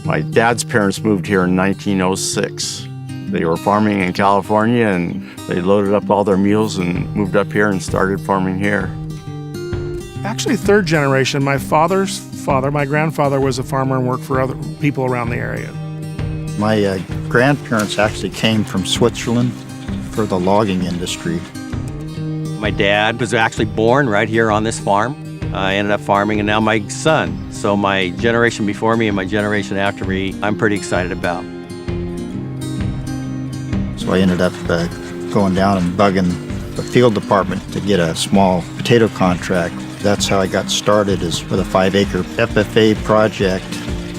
My dad's parents moved here in 1906. They were farming in California, and they loaded up all their mules and moved up here and started farming here. Actually, third generation. My father's father, my grandfather, was a farmer and worked for other people around the area. My grandparents actually came from Switzerland for the logging industry. My dad was actually born right here on this farm. I ended up farming, and now my son. So my generation before me and my generation after me, I'm pretty excited about. So I ended up going down and bugging the field department to get a small potato contract. That's how I got started, is with a 5-acre FFA project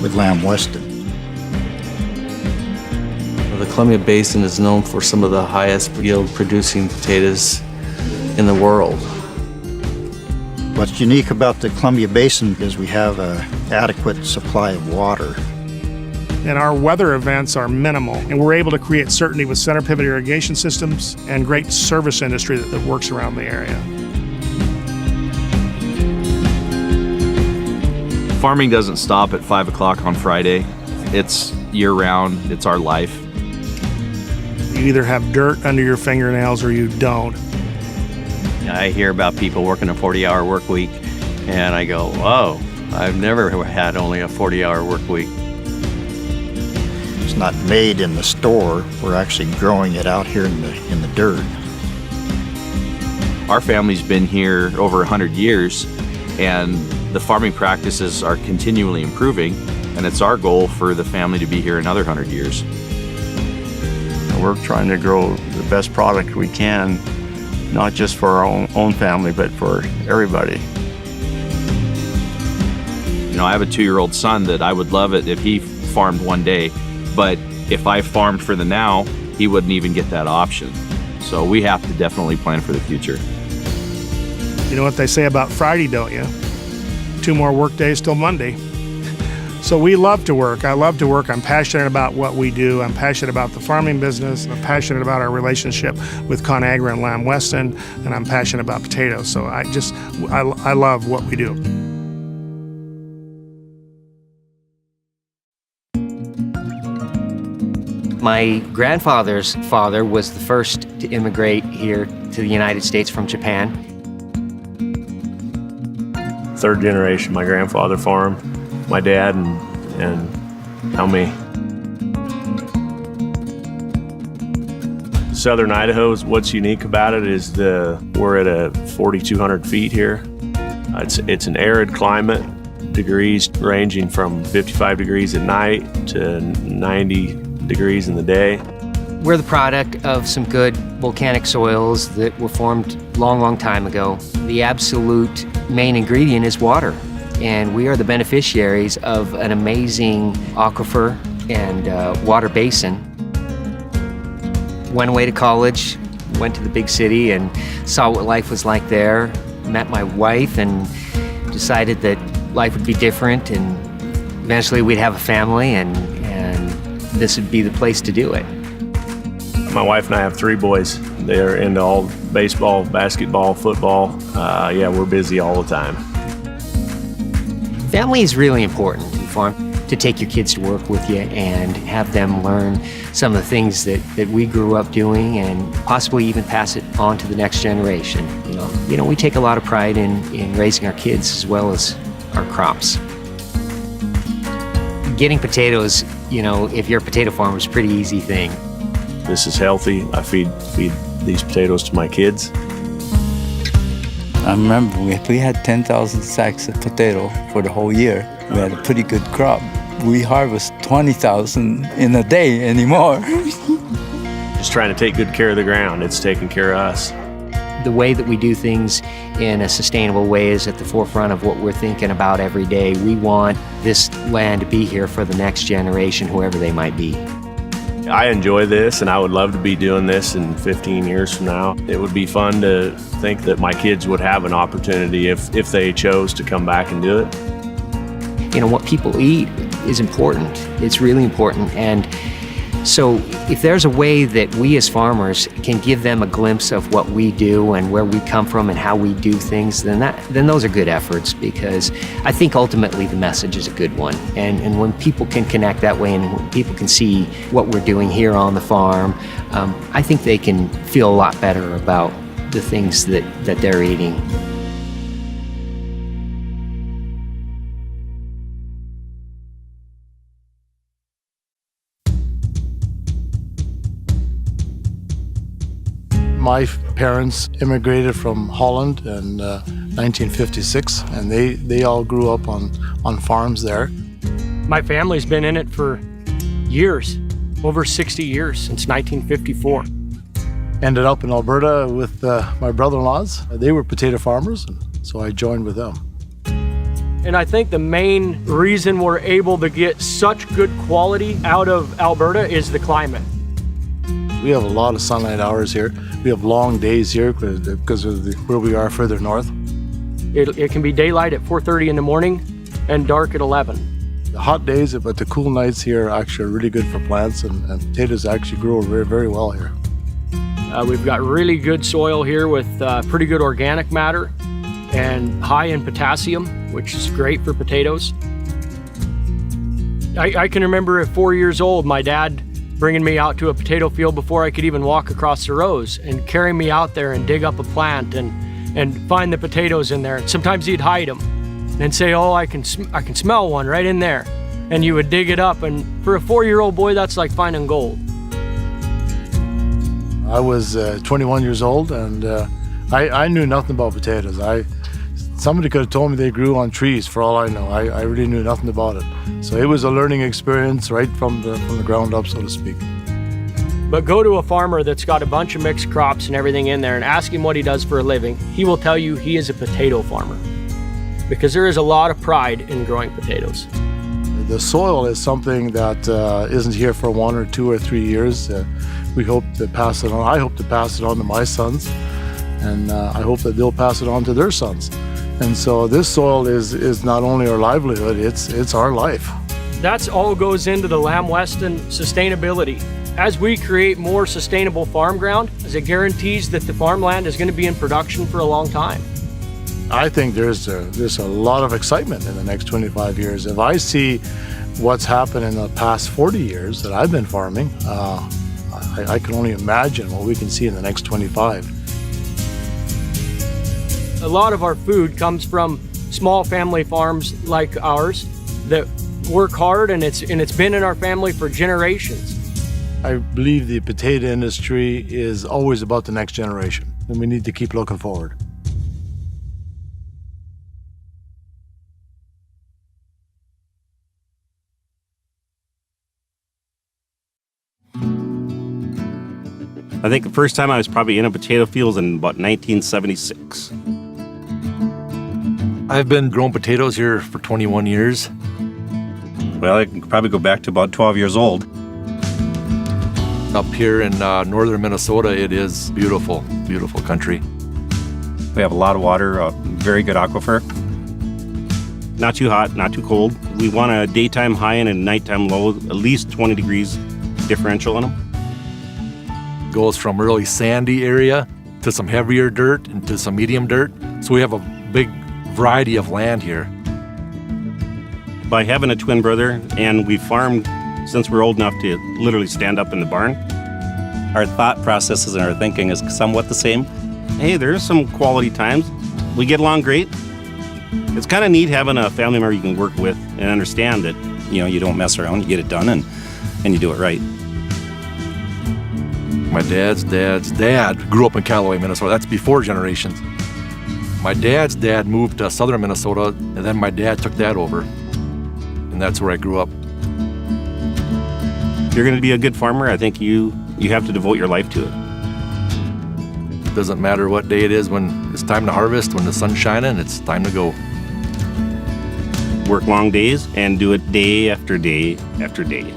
with Lambweston. The Columbia Basin is known for some of the highest yield producing potatoes in the world. What's unique about the Columbia Basin is we have an adequate supply of water. And our weather events are minimal, and we're able to create certainty with center pivot irrigation systems and great service industry that works around the area. Farming doesn't stop at 5 o'clock on Friday. It's year-round. It's our life. You either have dirt under your fingernails or you don't. I hear about people working a 40-hour work week, and I go, whoa, I've never had only a 40-hour work week. It's not made in the store. We're actually growing it out here in the dirt. Our family's been here over 100 years, and the farming practices are continually improving, and it's our goal for the family to be here another 100 years. We're trying to grow the best product we can, not just for our own family, but for everybody. You know, I have a 2-year-old son that I would love it if he farmed one day, but if I farmed for the now, he wouldn't even get that option. So we have to definitely plan for the future. You know what they say about Friday, don't you? 2 more work days till Monday. So we love to work. I love to work. I'm passionate about what we do. I'm passionate about the farming business. I'm passionate about our relationship with ConAgra and Lambweston, and I'm passionate about potatoes. So I love what we do. My grandfather's father was the first to immigrate here to the United States from Japan. Third generation, my grandfather farmed, my dad, and now me. Southern Idaho, what's unique about it is we're at 4,200 feet here. It's an arid climate, degrees ranging from 55 degrees at night to 90 degrees in the day. We're the product of some good volcanic soils that were formed long, long time ago. The absolute main ingredient is water, and we are the beneficiaries of an amazing aquifer and water basin. Went away to college, went to the big city and saw what life was like there, met my wife and decided that life would be different and eventually we'd have a family and this would be the place to do it. My wife and I have 3 boys. They're into all baseball, basketball, football. Yeah, we're busy all the time. Family is really important in farm, to take your kids to work with you and have them learn some of the things that we grew up doing and possibly even pass it on to the next generation. You know, we take a lot of pride in raising our kids as well as our crops. Getting potatoes, you know, if you're a potato farmer, is a pretty easy thing. This is healthy. I feed these potatoes to my kids. I remember we had 10,000 sacks of potato for the whole year. We had a pretty good crop. We harvest 20,000 in a day anymore. Just trying to take good care of the ground. It's taking care of us. The way that we do things in a sustainable way is at the forefront of what we're thinking about every day. We want this land to be here for the next generation, whoever they might be. I enjoy this, and I would love to be doing this in 15 years from now. It would be fun to think that my kids would have an opportunity if they chose to come back and do it. You know, what people eat is important. It's really important, and So if there's a way that we as farmers can give them a glimpse of what we do and where we come from and how we do things, then those are good efforts, because I think ultimately the message is a good one. And when people can connect that way and when people can see what we're doing here on the farm, I think they can feel a lot better about the things that they're eating. My parents immigrated from Holland in 1956, and they all grew up on farms there. My family's been in it for years, over 60 years, since 1954. Ended up in Alberta with my brother-in-laws. They were potato farmers, and so I joined with them. And I think the main reason we're able to get such good quality out of Alberta is the climate. We have a lot of sunlight hours here. We have long days here because of where we are further north. It can be daylight at 4:30 in the morning and dark at 11. The hot days, but the cool nights here actually are really good for plants, and potatoes actually grow very, very well here. We've got really good soil here with pretty good organic matter and high in potassium, which is great for potatoes. I can remember at 4 years old, my dad bringing me out to a potato field before I could even walk across the rows and carrying me out there and dig up a plant and find the potatoes in there. And sometimes he'd hide them and say, "Oh, I can smell one right in there." And you would dig it up, and for a 4-year-old boy, that's like finding gold. I was 21 years old, and I knew nothing about potatoes. Somebody could have told me they grew on trees for all I know. I really knew nothing about it. So it was a learning experience right from the ground up, so to speak. But go to a farmer that's got a bunch of mixed crops and everything in there and ask him what he does for a living. He will tell you he is a potato farmer, because there is a lot of pride in growing potatoes. The soil is something that isn't here for 1 or 2 or 3 years. We hope to pass it on. I hope to pass it on to my sons, and I hope that they'll pass it on to their sons. And so this soil is not only our livelihood, it's our life. That's all goes into the Lambweston sustainability. As we create more sustainable farm ground, as it guarantees that the farmland is going to be in production for a long time. I think there's a lot of excitement in the next 25 years. If I see what's happened in the past 40 years that I've been farming, I can only imagine what we can see in the next 25. A lot of our food comes from small family farms like ours that work hard, and it's been in our family for generations. I believe the potato industry is always about the next generation, and we need to keep looking forward. I think the first time I was probably in a potato field was in about 1976. I've been growing potatoes here for 21 years. Well, I can probably go back to about 12 years old. Up here in northern Minnesota, it is beautiful, beautiful country. We have a lot of water, a very good aquifer. Not too hot, not too cold. We want a daytime high and a nighttime low, at least 20 degrees differential in them. Goes from really sandy area to some heavier dirt and to some medium dirt. So we have a big variety of land here. By having a twin brother, and we farmed since we're old enough to literally stand up in the barn. Our thought processes and our thinking is somewhat the same. Hey, there's some quality times. We get along great. It's kind of neat having a family member you can work with and understand that, you don't mess around, you get it done and you do it right. My dad's dad grew up in Callaway, Minnesota. That's before generations. My dad's dad moved to southern Minnesota, and then my dad took that over. And that's where I grew up. If you're going to be a good farmer, I think you have to devote your life to it. It doesn't matter what day it is, when it's time to harvest, when the sun's shining, it's time to go. Work long days and do it day after day after day.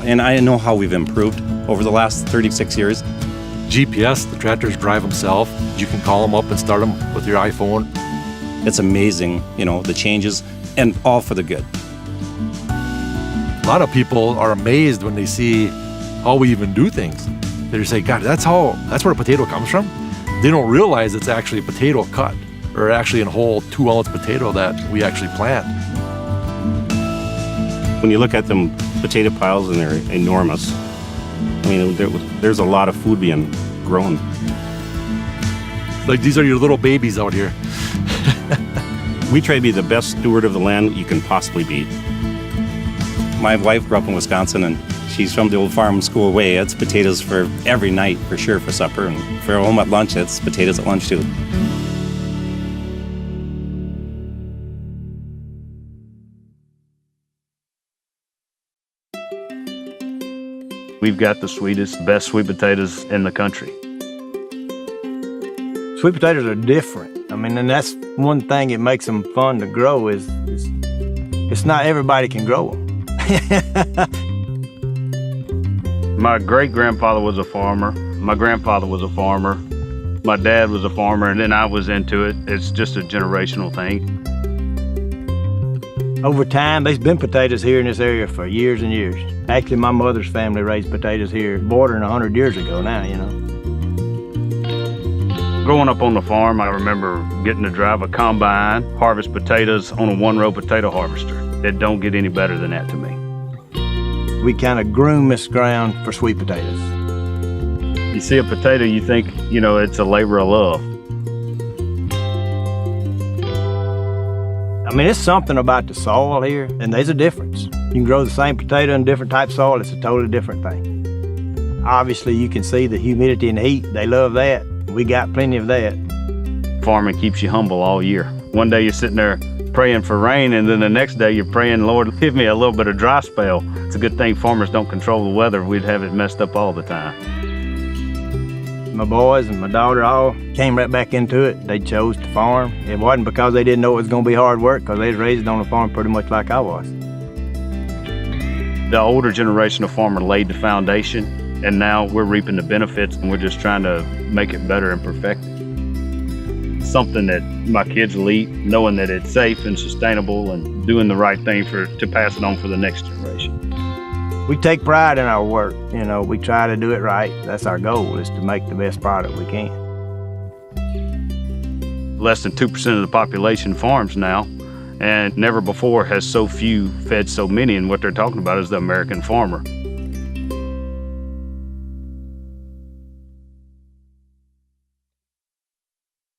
And I know how we've improved over the last 36 years. GPS, the tractors drive themselves. You can call them up and start them with your iPhone. It's amazing, the changes, and all for the good. lot of people are amazed when they see how we even do things. They just say, God, that's where a potato comes from? They don't realize it's actually a potato cut, or actually a whole 2-ounce potato that we actually plant. When you look at them potato piles, and they're enormous, I mean, there's a lot of food being grown. Like, these are your little babies out here. We try to be the best steward of the land you can possibly be. My wife grew up in Wisconsin, and she's from the old farm school way. It's potatoes for every night, for sure, for supper. And for home at lunch, it's potatoes at lunch, too. We've got the sweetest, best sweet potatoes in the country. Sweet potatoes are different. I mean, and that's one thing that makes them fun to grow is it's not everybody can grow them. My great-grandfather was a farmer. My grandfather was a farmer. My dad was a farmer, and then I was into it. It's just a generational thing. Over time, there's been potatoes here in this area for years and years. Actually, my mother's family raised potatoes here bordering 100 years ago now, you know. Growing up on the farm, I remember getting to drive a combine, harvest potatoes on a one-row potato harvester. It don't get any better than that to me. We kind of groom this ground for sweet potatoes. You see a potato, you think, you know, it's a labor of love. I mean, it's something about the soil here, and there's a difference. You can grow the same potato in different type of soil, it's a totally different thing. Obviously, you can see the humidity and the heat, they love that. We got plenty of that. Farming keeps you humble all year. One day you're sitting there praying for rain, and then the next day you're praying, Lord, give me a little bit of dry spell. It's a good thing farmers don't control the weather. We'd have it messed up all the time. My boys and my daughter all came right back into it. They chose to farm. It wasn't because they didn't know it was going to be hard work, because they was raised on a farm pretty much like I was. The older generation of farmer laid the foundation, and now we're reaping the benefits, and we're just trying to make it better and perfect it. Something that my kids will eat, knowing that it's safe and sustainable and doing the right thing to pass it on for the next generation. We take pride in our work. You know, we try to do it right. That's our goal, is to make the best product we can. Less than 2% of the population farms now, and never before has so few fed so many, and what they're talking about is the American farmer.